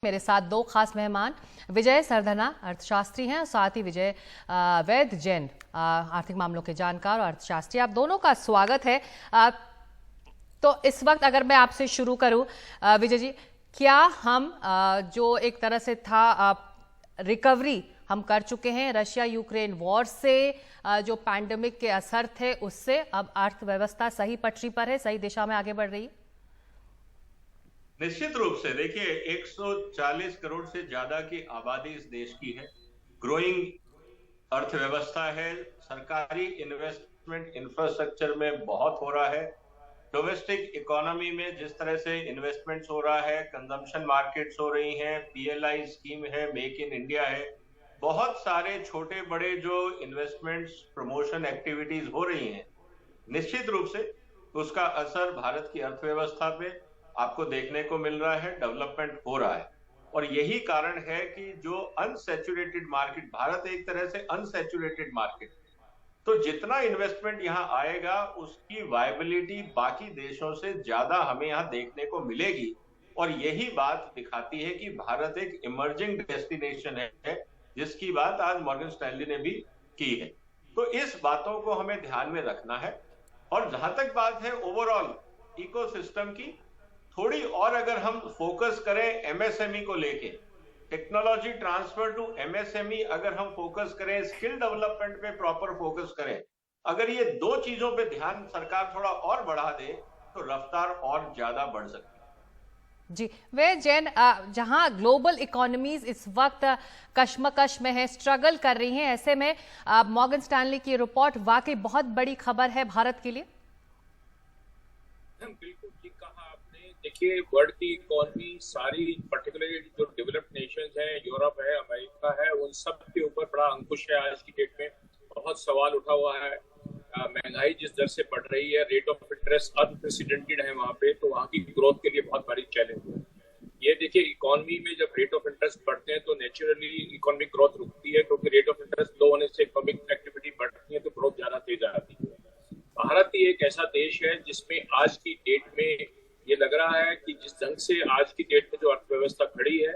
मेरे साथ दो खास मेहमान विजय सरधना अर्थशास्त्री हैं और साथ ही विजय वैद्य जैन आर्थिक मामलों के जानकार और अर्थशास्त्री। आप दोनों का स्वागत है। तो इस वक्त अगर मैं आपसे शुरू करूं विजय जी, क्या हम जो एक तरह से था रिकवरी हम कर चुके हैं रशिया यूक्रेन वॉर से, जो पैंडेमिक के असर थे उससे अब अर्थव्यवस्था सही पटरी पर है, सही दिशा में आगे बढ़ रही है? निश्चित रूप से देखिए 140 करोड़ से ज्यादा की आबादी इस देश की है, ग्रोइंग अर्थव्यवस्था है, सरकारी इन्वेस्टमेंट इंफ्रास्ट्रक्चर में बहुत हो रहा है, डोमेस्टिक इकोनॉमी में जिस तरह से इन्वेस्टमेंट्स हो रहा है, कंजम्पशन मार्केट्स हो रही हैं, पीएलआई स्कीम है, मेक इन इंडिया है, बहुत सारे छोटे बड़े जो इन्वेस्टमेंट्स प्रमोशन एक्टिविटीज हो रही हैं, निश्चित रूप से उसका असर भारत की अर्थव्यवस्था पे आपको देखने को मिल रहा है, डेवलपमेंट हो रहा है। और यही कारण है कि जो अनसैचुरेटेड मार्केट, भारत एक तरह से अनसैचुरेटेड मार्केट, तो जितना इन्वेस्टमेंट यहाँ आएगा उसकी वायबिलिटी बाकी देशों से ज्यादा हमें यहाँ देखने को मिलेगी। और यही बात दिखाती है कि भारत एक इमर्जिंग डेस्टिनेशन है, जिसकी बात आज मॉर्गन स्टैनली ने भी की है। तो इस बातों को हमें ध्यान में रखना है। और जहां तक बात है ओवरऑल इकोसिस्टम की, थोड़ी और अगर हम फोकस करें एमएसएमई को लेके, टेक्नोलॉजी ट्रांसफर टू एमएसएमई, अगर हम फोकस करें, स्किल डेवलपमेंट पे प्रॉपर फोकस करें, अगर ये दो चीजों पे ध्यान सरकार थोड़ा और बढ़ा दे तो रफ्तार और ज्यादा बढ़ सकती है। जी वे जैन, जहां ग्लोबल इकोनॉमीज इस वक्त कशमकश में है, स्ट्रगल कर रही हैं, ऐसे में मॉर्गन स्टैनली की रिपोर्ट वाकई बहुत बड़ी खबर है भारत के लिए। बिल्कुल ठीक कहा आपने। देखिए, वर्ल्ड की इकोनॉमी सारी, पर्टिकुलरली जो डेवलप्ड नेशंस हैं, यूरोप है, अमेरिका है, उन सब के ऊपर बड़ा अंकुश है आज की डेट में। बहुत सवाल उठा हुआ है। महंगाई जिस दर से बढ़ रही है, रेट ऑफ इंटरेस्ट अनप्रेसिडेंटेड है वहाँ पे, तो वहाँ की ग्रोथ के लिए बहुत बड़ी चैलेंज है। ये देखिए, इकोनॉमी में जब रेट ऑफ इंटरेस्ट बढ़ते हैं तो नेचुरली इकोनॉमिक ग्रोथ रुकती है, क्योंकि रेट ऑफ इंटरेस्ट लो होने से इकोनॉमिक एक्टिविटी बढ़ती है तो ग्रोथ ज्यादा तेज आती है। भारत ही एक ऐसा देश है जिसमें आज की डेट में ये लग रहा है कि जिस ढंग से आज की डेट में जो अर्थव्यवस्था खड़ी है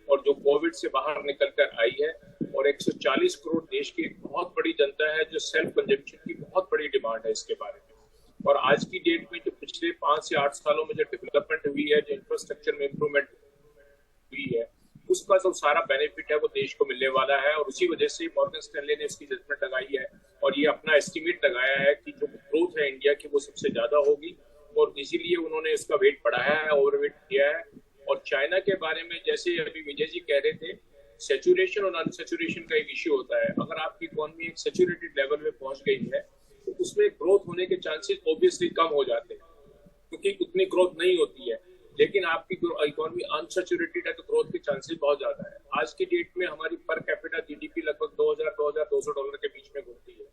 और जो कोविड से बाहर निकल कर आई है, और 140 करोड़ देश की एक बहुत बड़ी जनता है जो सेल्फ कंजम्पशन की बहुत बड़ी डिमांड है इसके बारे में। और आज की डेट में जो पिछले 5 से 8 सालों में जो डेवलपमेंट हुई है, जो इंफ्रास्ट्रक्चर में इम्प्रूवमेंट हुई है, उसका जो सारा बेनिफिट है वो देश को मिलने वाला है। और उसी वजह से मॉर्गन स्टैनली ने इसकी जजमेंट लगाई है और ये अपना एस्टिमेट लगाया है कि जो ग्रोथ है इंडिया की वो सबसे ज्यादा होगी, और इसीलिए उन्होंने इसका वेट बढ़ाया है, ओवरवेट किया है। और चाइना के बारे में जैसे अभी विजय जी कह रहे थे, सैचुरेशन और अनसैचुरेशन का एक इश्यू होता है। अगर आपकी इकोनॉमी एक सैचुरेटेड लेवल में पहुंच गई है तो उसमें ग्रोथ होने के चांसेस ऑब्वियसली कम हो जाते हैं, क्योंकि उतनी ग्रोथ नहीं होती है। लेकिन आपकी इकोनॉमी अनसैचुरेटेड है तो ग्रोथ के चांसेस बहुत ज्यादा है। आज की डेट में हमारी पर कैपिटा जीडीपी लगभग $2,200 के बीच में घूमती है।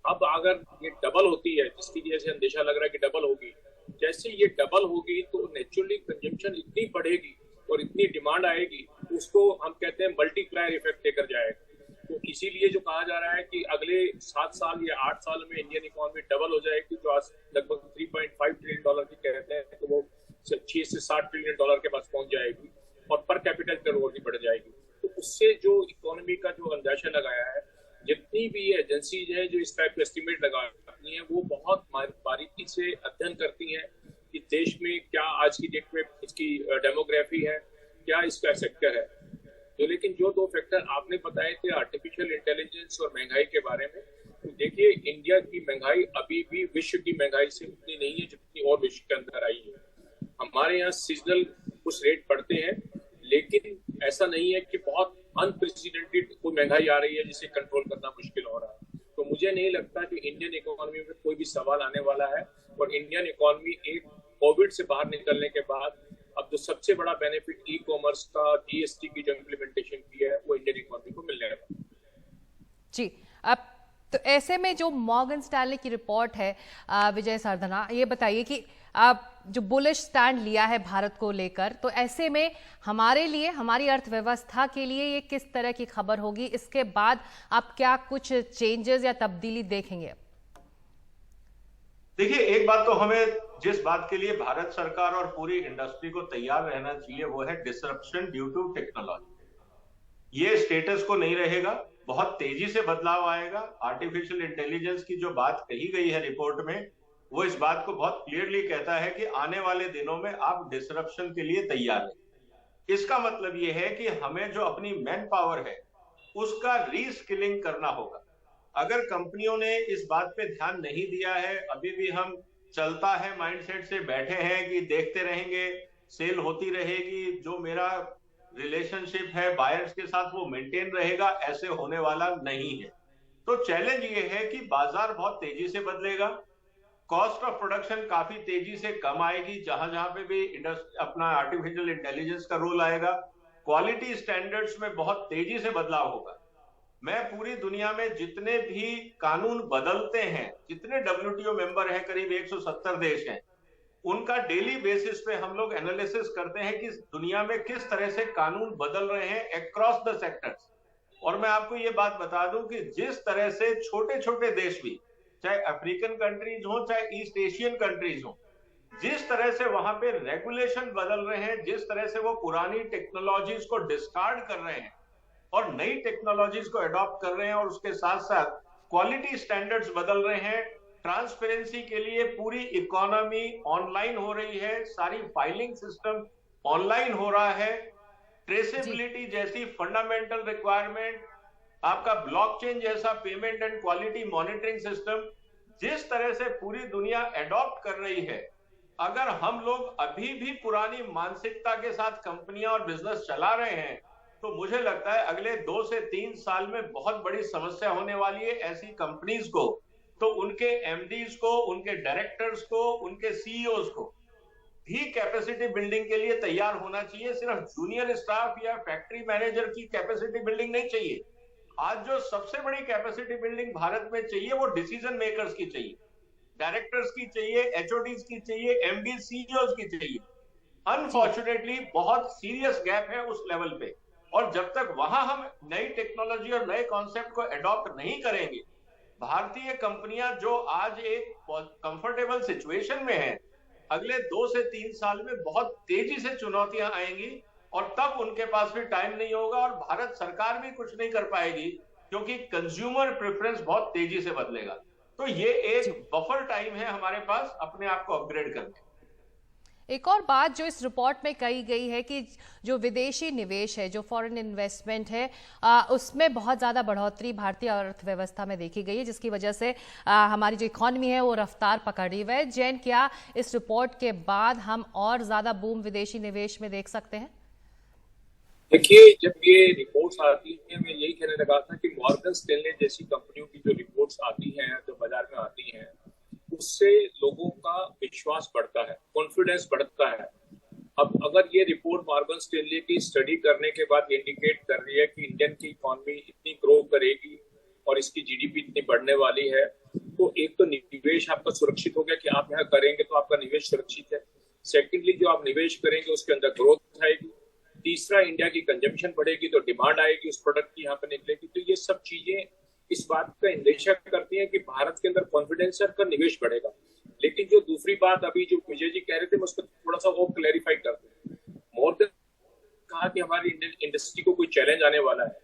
अब अगर ये डबल होती है, जिसकी वजह से अंदेशा लग रहा है कि डबल होगी, जैसे ये डबल होगी तो नेचुरली कंजम्पशन इतनी बढ़ेगी और इतनी डिमांड आएगी, उसको हम कहते हैं मल्टीप्लायर इफेक्ट लेकर जाएगा। तो इसीलिए जो कहा जा रहा है कि अगले 7 साल या 8 साल में इंडियन इकोनॉमी डबल हो जाएगी, जो आज लगभग $3.5 ट्रिलियन की कहते हैं, तो वो 6 से 7 ट्रिलियन डॉलर के पास पहुंच जाएगी और पर कैपिटल ग्रोथ भी बढ़ जाएगी। तो उससे जो इकोनॉमी का जो अंदाजा लगाया है, जितनी भी एजेंसीज हैं जो इस टाइप के एस्टिमेट लगाती हैं, वो बहुत बारीकी से अध्ययन करती हैं कि देश में क्या आज की डेट में इसकी डेमोग्राफी है, क्या इसका सेक्टर है। तो लेकिन जो 2 फैक्टर आपने बताए थे, आर्टिफिशियल इंटेलिजेंस और महंगाई के बारे में, तो देखिए इंडिया की महंगाई अभी भी विश्व की महंगाई से उतनी नहीं है जितनी और विश्व के अंदर आई है। हमारे यहाँ सीजनल कुछ रेट बढ़ते हैं, लेकिन ऐसा नहीं है कि बहुत अनप्रेसिडेंटेड कोई महंगाई आ रही है जिसे कंट्रोल करना मुश्किल हो रहा है। तो मुझे नहीं लगता कि इंडियन इकोनॉमी में कोई भी सवाल आने वाला है। और इंडियन इकोनॉमी एक कोविड से बाहर निकलने के बाद अब जो सबसे बड़ा बेनिफिट ई कॉमर्स का, जीएसटी की जो इम्प्लीमेंटेशन की है, वो इंडियन इकोनॉमी को मिलने वाला है। जी, अब तो ऐसे में जो मॉर्गन स्टैनली की रिपोर्ट है, विजय सरधना, ये बताइए कि जो बुलिश स्टैंड लिया है भारत को लेकर, तो ऐसे में हमारे लिए, हमारी अर्थव्यवस्था के लिए ये किस तरह की खबर होगी? इसके बाद आप क्या कुछ चेंजेस या तब्दीली देखेंगे? देखिए, एक बात तो हमें जिस बात के लिए भारत सरकार और पूरी इंडस्ट्री को तैयार रहना चाहिए वो है डिसरप्शन ड्यू टू टेक्नोलॉजी। ये स्टेटस को नहीं रहेगा, बहुत तेजी से बदलाव आएगा। आर्टिफिशियल इंटेलिजेंस की जो बात कही गई है रिपोर्ट में, वो इस बात को बहुत क्लियरली कहता है कि आने वाले दिनों में आप डिसरप्शन के लिए तैयार रहें। इसका मतलब ये है कि हमें जो अपनी मैन पावर है उसका रीस्किलिंग करना होगा। अगर कंपनियों ने इस बात पे ध्यान नहीं दिया है, अभी भी हम चलता है माइंडसेट से बैठे हैं कि देखते रहेंगे, सेल होती रहेगी, जो मेरा रिलेशनशिप है बायर्स के साथ वो मेंटेन रहेगा, ऐसे होने वाला नहीं है। तो चैलेंज ये है कि बाजार बहुत तेजी से बदलेगा, कॉस्ट ऑफ प्रोडक्शन काफी तेजी से कम आएगी, जहां जहां पे भी अपना आर्टिफिशियल इंटेलिजेंस का रोल आएगा। क्वालिटी स्टैंडर्ड्स में बहुत तेजी से बदलाव होगा। मैं पूरी दुनिया में जितने भी कानून बदलते हैं, जितने WTO मेंबर हैं, करीब 170 देश हैं, उनका डेली बेसिस पे हम लोग एनालिसिस करते हैं कि दुनिया में किस तरह से कानून बदल रहे हैं अक्रॉस द सेक्टर्स। और मैं आपको ये बात बता दूं कि जिस तरह से छोटे छोटे देश भी, चाहे अफ्रीकन कंट्रीज हो चाहे ईस्ट एशियन कंट्रीज हो, जिस तरह से वहां पे रेगुलेशन बदल रहे हैं, जिस तरह से वो पुरानी टेक्नोलॉजीज को डिस्कार्ड कर रहे हैं और नई टेक्नोलॉजीज को अडॉप्ट कर रहे हैं, और उसके साथ साथ क्वालिटी स्टैंडर्ड्स बदल रहे हैं। ट्रांसपेरेंसी के लिए पूरी इकोनॉमी ऑनलाइन हो रही है, सारी फाइलिंग सिस्टम ऑनलाइन हो रहा है, ट्रेसेबिलिटी जैसी फंडामेंटल रिक्वायरमेंट, आपका ब्लॉकचेन जैसा payment and quality monitoring system, जिस तरह से पूरी दुनिया अडॉप्ट कर रही है, अगर हम लोग अभी भी पुरानी मानसिकता के साथ कंपनियां और बिजनेस चला रहे हैं, तो मुझे लगता है अगले 2 से 3 साल में बहुत बड़ी समस्या होने वाली है ऐसी कंपनीज को। तो उनके एमडीज को, उनके डायरेक्टर्स को, उनके सीईओज को भी कैपेसिटी बिल्डिंग के लिए तैयार होना चाहिए। सिर्फ जूनियर स्टाफ या फैक्ट्री मैनेजर की कैपेसिटी बिल्डिंग नहीं चाहिए। आज जो सबसे बड़ी कैपेसिटी बिल्डिंग भारत में चाहिए वो डिसीजन मेकर्स की चाहिए, डायरेक्टर्स की चाहिए, एचओडीज की चाहिए, एमडी सीईओज की चाहिए। अनफॉर्चुनेटली बहुत सीरियस गैप है उस लेवल पे, और जब तक वहां हम नई टेक्नोलॉजी और नए कॉन्सेप्ट को अडॉप्ट नहीं करेंगे, भारतीय कंपनियां जो आज एक कंफर्टेबल सिचुएशन में है, अगले 2 से 3 साल में बहुत तेजी से चुनौतियां आएंगी, और तब उनके पास भी टाइम नहीं होगा और भारत सरकार भी कुछ नहीं कर पाएगी, क्योंकि कंज्यूमर प्रेफरेंस बहुत तेजी से बदलेगा। तो ये एक बफर टाइम है हमारे पास अपने आप को अपग्रेड करने। एक और बात जो इस रिपोर्ट में कही गई है कि जो विदेशी निवेश है, जो फॉरेन इन्वेस्टमेंट है, उसमें बहुत ज़्यादा बढ़ोतरी भारतीय अर्थव्यवस्था में देखी गई है, जिसकी वजह से हमारी जो इकोनॉमी है वो रफ्तार पकड़ रही है। जैन, क्या इस रिपोर्ट के बाद हम और ज़्यादा बूम विदेशी निवेश में देख सकते हैं? देखिए, जब ये रिपोर्ट्स आती हैं, मैं यही कहने लगा था कि मॉर्गन स्टैनले जैसी कंपनियों की जो रिपोर्ट्स आती हैं, जो बाजार में आती हैं, उससे लोगों का विश्वास बढ़ता है, कॉन्फिडेंस बढ़ता है। अब अगर ये रिपोर्ट मॉर्गन स्टैनले की स्टडी करने के बाद इंडिकेट कर रही है कि इंडियन की इकोनॉमी इतनी ग्रो करेगी और इसकी जीडीपी इतनी बढ़ने वाली है, तो एक तो निवेश आपका सुरक्षित हो गया कि आप यहाँ करेंगे तो आपका निवेश सुरक्षित है। सेकेंडली, जो आप निवेश करेंगे उसके अंदर ग्रोथ आएगी। तीसरा, इंडिया की कंजम्पशन बढ़ेगी तो डिमांड आएगी उस प्रोडक्ट की, यहाँ पे निकलेगी। तो ये सब चीजें इस बात का इंडिकेशन करती हैं कि भारत के अंदर कॉन्फिडेंस का निवेश बढ़ेगा। लेकिन जो दूसरी बात अभी जो विजय जी कह रहे थे, मैं उसको थोड़ा सा और क्लैरिफाई करते हैं। मॉर्गन कहा कि हमारी इंडियन इंडस्ट्री को कोई चैलेंज आने वाला है।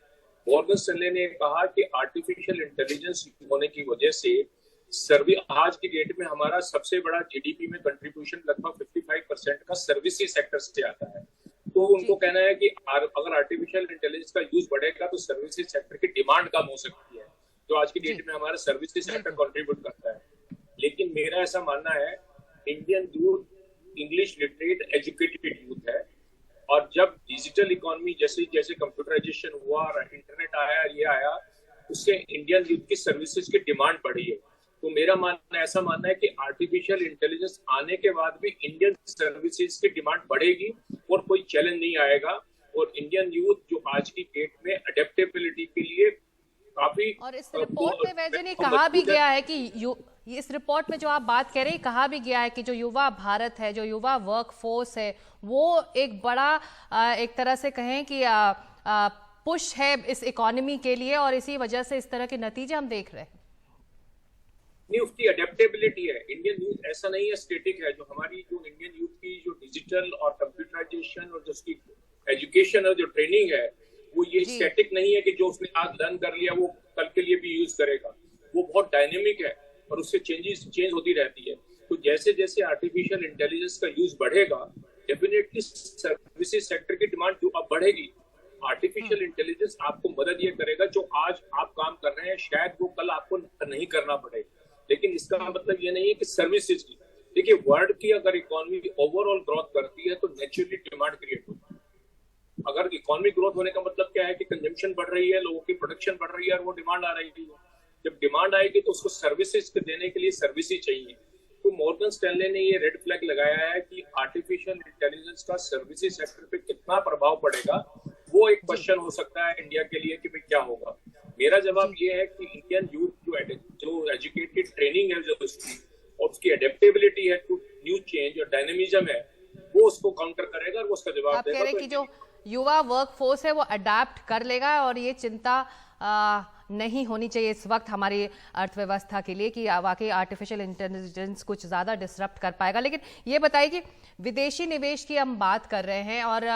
मॉर्गन स्टैनले ने कहा कि आर्टिफिशियल इंटेलिजेंस होने की वजह से आज की डेट में हमारा सबसे बड़ा जीडीपी में कंट्रीब्यूशन लगभग 55% का सर्विसेज सेक्टर से आता है। तो उनको कहना है कि अगर आर्टिफिशियल इंटेलिजेंस का यूज बढ़ेगा तो सर्विसेज सेक्टर की डिमांड कम हो सकती है, जो आज की डेट में हमारा सर्विसेज सेक्टर कंट्रीब्यूट करता है। लेकिन मेरा ऐसा मानना है, Indian youth English literate educated youth है, और जब डिजिटल इकोनॉमी जैसे जैसे कंप्यूटराइजेशन हुआ और इंटरनेट आया, ये आया, उससे इंडियन यूथ की सर्विसेज की डिमांड बढ़ी है। तो मेरा ऐसा मानना है कि आर्टिफिशियल इंटेलिजेंस आने के बाद भी इंडियन सर्विसेज की डिमांड बढ़ेगी और कोई चैलेंज नहीं आएगा। और इंडियन यूथ जो आज की डेट में अडेप्टेबिलिटी के लिए काफी, और इस रिपोर्ट में वैसे ने कहा भी गया है कि इस रिपोर्ट में जो आप बात कह रहे हैं, कहा भी गया है कि जो युवा भारत है, जो युवा वर्क फोर्स है, वो एक बड़ा एक तरह से कहें कि पुश है इस इकोनॉमी के लिए, और इसी वजह से इस तरह के नतीजे हम देख रहे हैं। नहीं, उसकी अडेप्टेबिलिटी है। इंडियन यूथ ऐसा नहीं है स्टेटिक है। जो हमारी जो इंडियन यूथ की जो डिजिटल और कंप्यूटराइजेशन और जो उसकी एजुकेशन और जो ट्रेनिंग है, वो ये जी। स्टैटिक नहीं है कि जो उसने आज लर्न कर लिया वो कल के लिए भी यूज करेगा। वो बहुत डायनेमिक है और उससे चेंज होती रहती है। तो जैसे जैसे आर्टिफिशियल इंटेलिजेंस का यूज बढ़ेगा, डेफिनेटली सर्विसेज सेक्टर की डिमांड जो अब बढ़ेगी। आर्टिफिशियल इंटेलिजेंस आपको मदद ये करेगा, जो आज आप काम कर रहे हैं शायद वो कल आपको नहीं करना पड़े। लेकिन इसका मतलब ये नहीं है कि सर्विसेज की, देखिए वर्ल्ड की अगर इकोनॉमी ओवरऑल ग्रोथ करती है तो नेचुरली डिमांड क्रिएट होती है। अगर इकोनॉमिक ग्रोथ होने का मतलब क्या है कि कंजम्पशन बढ़ रही है, लोगों की प्रोडक्शन बढ़ रही है और वो डिमांड आ रही है। जब डिमांड आएगी तो उसको सर्विसेज देने के लिए सर्विस ही चाहिए। तो मॉर्गन स्टैनले ने ये रेड फ्लैग लगाया है कि आर्टिफिशियल इंटेलिजेंस का सर्विसेज सेक्टर पे कितना प्रभाव पड़ेगा, वो एक क्वेश्चन हो सकता है इंडिया के लिए कि भाई क्या होगा। मेरा जवाब ये है कि इंडियन यूथ जो एजुकेटेड ट्रेनिंग है जो उसकी और उसकी अडेप्टेबिलिटी है टू न्यू चेंज और डायनेमिज्म है, वो उसको काउंटर करेगा और वो उसका जवाब आप देगा। कह रहे हैं कि जो युवा वर्क फोर्स है वो अडेप्ट कर लेगा और ये चिंता नहीं होनी चाहिए इस वक्त हमारी अर्थव्यवस्था के लिए कि वाकई आर्टिफिशियल इंटेलिजेंस कुछ ज़्यादा डिसरप्ट कर पाएगा। लेकिन ये बताइए कि विदेशी निवेश की हम बात कर रहे हैं और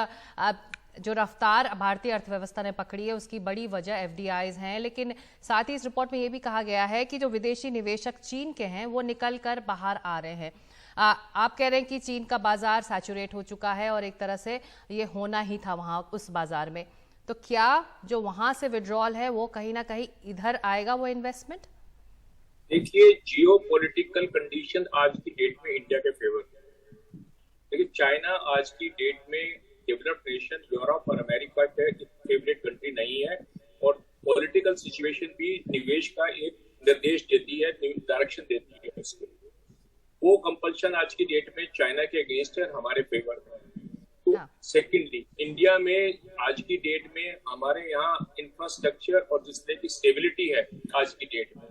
जो रफ्तार भारतीय अर्थव्यवस्था ने पकड़ी है उसकी बड़ी वजह एफडीआईज हैं, लेकिन साथ ही इस रिपोर्ट में ये भी कहा गया है कि जो विदेशी निवेशक चीन के हैं वो निकल कर बाहर आ रहे हैं। आप कह रहे हैं कि चीन का बाजार सैचुरेट हो चुका है और एक तरह से ये होना ही था वहां उस बाजार में, तो क्या जो वहां से विड्रॉल है वो कहीं ना कहीं इधर आएगा वो इन्वेस्टमेंट? देखिए, जियो पॉलिटिकल कंडीशन आज की डेट में इंडिया के फेवर है। लेकिन चाइना आज की डेट में डेवलप्ड नेशन यूरोप और अमेरिका के फेवरेट कंट्री नहीं है और पॉलिटिकल सिचुएशन भी निवेश का एक निर्देश देती है, डायरेक्शन देती है उसको। वो कंपल्शन आज की डेट में चाइना के अगेंस्ट है, हमारे फेवर में। तो सेकेंडली इंडिया में आज की डेट में हमारे यहाँ इंफ्रास्ट्रक्चर और जिस तरह की स्टेबिलिटी है आज की डेट में,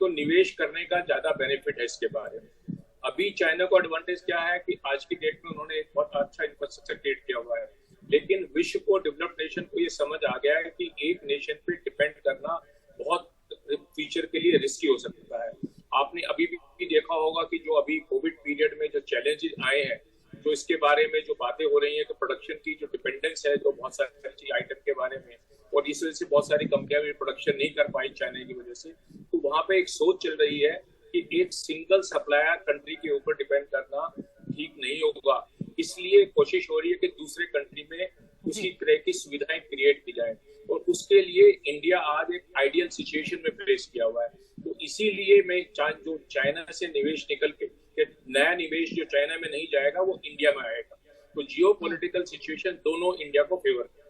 तो निवेश करने का ज्यादा बेनिफिट है इसके बारे में। अभी चाइना को एडवांटेज क्या है कि आज की डेट में उन्होंने एक बहुत अच्छा इंफ्रास्ट्रक्चर क्रिएट किया हुआ है, लेकिन विश्व को डेवलप्ड नेशन को ये समझ आ गया है कि एक नेशन पे डिपेंड करना बहुत फ्यूचर के लिए रिस्की हो सकता है। आपने अभी भी देखा होगा कि जो अभी कोविड पीरियड में जो चैलेंजेस आए हैं, जो इसके बारे में जो बातें हो रही हैं कि प्रोडक्शन की जो डिपेंडेंस है जो बहुत सारी आइटम के बारे में, और इस वजह से बहुत सारी कंपनियां भी प्रोडक्शन नहीं कर पाई चाइना की वजह से। तो वहां पे एक सोच चल रही है कि एक सिंगल सप्लायर कंट्री के ऊपर डिपेंड करना ठीक नहीं होगा, इसलिए कोशिश हो रही है कि दूसरे कंट्री में उसी तरह की सुविधाएं क्रिएट की जाए और उसके लिए इंडिया आज एक आइडियल सिचुएशन में प्लेस किया हुआ है। तो इसीलिए मैं जो चाइना से निवेश निकल के नया निवेश जो चाइना में नहीं जाएगा वो इंडिया में आएगा। तो जियो पॉलिटिकल सिचुएशन दोनों इंडिया को फेवर है।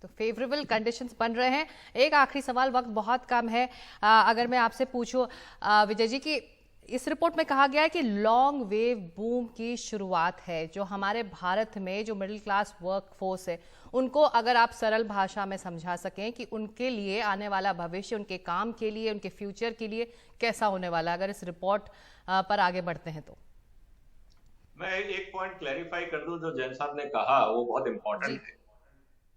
तो फेवरेबल कंडीशंस बन रहे हैं। एक आखिरी सवाल, वक्त बहुत कम है, अगर मैं आपसे पूछूं विजय जी कि इस रिपोर्ट में कहा गया है कि लॉन्ग वेव बूम की शुरुआत है, जो हमारे भारत में जो मिडिल क्लास वर्क फोर्स है उनको अगर आप सरल भाषा में समझा सकें कि उनके लिए आने वाला भविष्य, उनके काम के लिए, उनके फ्यूचर के लिए कैसा होने वाला, अगर इस रिपोर्ट पर आगे बढ़ते हैं तो। मैं एक पॉइंट क्लैरिफाई कर दूं, जो जैन साहब ने कहा वो बहुत इंपॉर्टेंट है।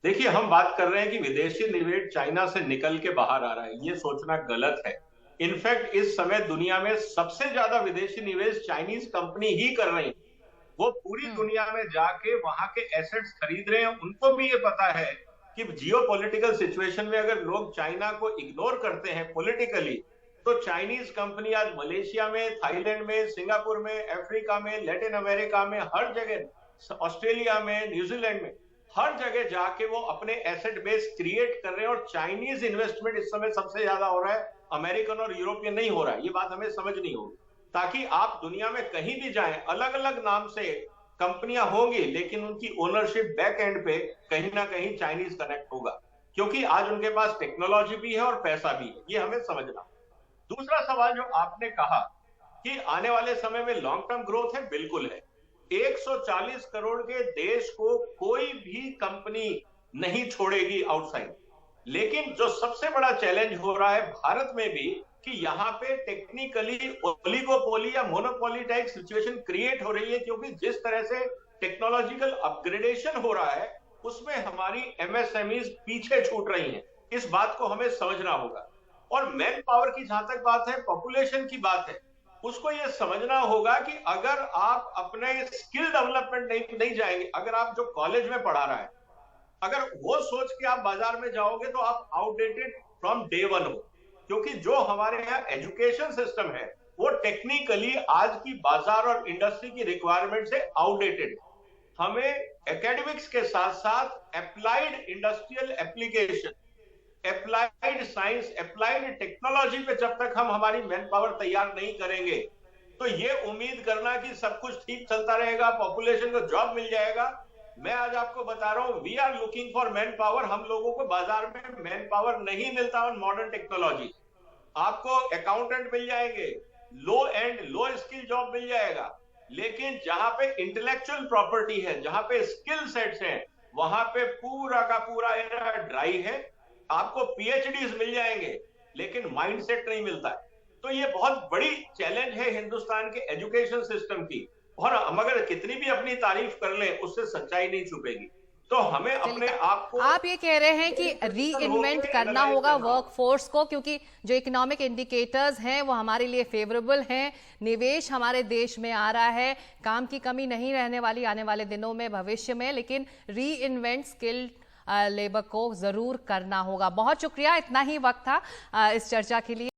देखिए, हम बात कर रहे हैं कि विदेशी निवेश चाइना से निकल के बाहर आ रहा है, ये सोचना गलत है। इनफैक्ट इस समय दुनिया में सबसे ज्यादा विदेशी निवेश चाइनीज कंपनी ही कर रही है। वो पूरी दुनिया में जाके वहां के एसेट्स खरीद रहे हैं। उनको भी ये पता है कि जियोपॉलिटिकल सिचुएशन में अगर लोग चाइना को इग्नोर करते हैं पॉलिटिकली, तो चाइनीज कंपनी आज मलेशिया में, थाईलैंड में, सिंगापुर में, अफ्रीका में, लैटिन अमेरिका में, हर जगह, ऑस्ट्रेलिया में, न्यूजीलैंड में, हर जगह जाके वो अपने एसेट बेस क्रिएट कर रहे हैं। और चाइनीज इन्वेस्टमेंट इस समय सबसे ज्यादा हो रहा है, अमेरिकन और यूरोपियन नहीं हो रहा है। ये बात हमें समझनी होगी, ताकि आप दुनिया में कहीं भी जाएं, अलग अलग नाम से कंपनियां होंगी, लेकिन उनकी ओनरशिप बैक एंड पे कहीं ना कहीं चाइनीज कनेक्ट होगा, क्योंकि आज उनके पास टेक्नोलॉजी भी है और पैसा भी है। ये हमें समझना। दूसरा सवाल जो आपने कहा कि आने वाले समय में लॉन्ग टर्म ग्रोथ है, बिल्कुल है। 140 करोड़ के देश को कोई भी कंपनी नहीं छोड़ेगी आउटसाइड। लेकिन जो सबसे बड़ा चैलेंज हो रहा है भारत में भी, कि यहाँ पे टेक्निकली ओलिगोपोली या मोनोपोली टाइप सिचुएशन क्रिएट हो रही है, क्योंकि जिस तरह से टेक्नोलॉजिकल अपग्रेडेशन हो रहा है उसमें हमारी एमएसएमईज पीछे छूट रही हैं। इस बात को हमें समझना होगा। और मैन पावर की जहां तक बात है, पॉपुलेशन की बात है, उसको ये समझना होगा कि अगर आप अपने स्किल डेवलपमेंट नहीं जाएंगे, अगर आप जो कॉलेज में पढ़ा रहा है, अगर वो सोच के आप बाजार में जाओगे तो आप आउटडेटेड फ्रॉम डे वन हो, क्योंकि जो हमारे यहाँ एजुकेशन सिस्टम है वो टेक्निकली आज की बाजार और इंडस्ट्री की रिक्वायरमेंट से आउटडेटेड। हमें एकेडमिक्स के साथ साथ applied industrial application, applied science, applied technology पे जब तक हम हमारी मैन पावर तैयार नहीं करेंगे तो ये उम्मीद करना कि सब कुछ ठीक चलता रहेगा, पॉपुलेशन को जॉब मिल जाएगा। मैं आज आपको बता रहा हूं, we are looking for manpower. हम लोगों को बाजार में मैन पावर नहीं मिलता ऑन मॉडर्न टेक्नोलॉजी। आपको अकाउंटेंट मिल जाएंगे, low and low skill job मिल जाएगा, लेकिन जहां पे इंटेलेक्चुअल प्रॉपर्टी है, जहां पे स्किल सेट्स हैं, वहां पे पूरा का पूरा एरिया ड्राई है। आपको पीएचडीज मिल जाएंगे लेकिन माइंडसेट नहीं मिलता है। तो ये बहुत बड़ी चैलेंज है हिंदुस्तान के एजुकेशन सिस्टम की, और हम अगर कितनी भी अपनी तारीफ कर लें उससे सच्चाई नहीं छुपेगी। तो हमें अपने आप को, आप ये कह रहे हैं कि री इन्वेंट करना होगा वर्कफोर्स को, क्योंकि जो इकोनॉमिक इंडिकेटर्स हैं वो हमारे लिए फेवरेबल हैं, निवेश हमारे देश में आ रहा है, काम की कमी नहीं रहने वाली आने वाले दिनों में, भविष्य में, लेकिन री इन्वेंट स्किल्ड लेबर को जरूर करना होगा। बहुत शुक्रिया, इतना ही वक्त था इस चर्चा के लिए।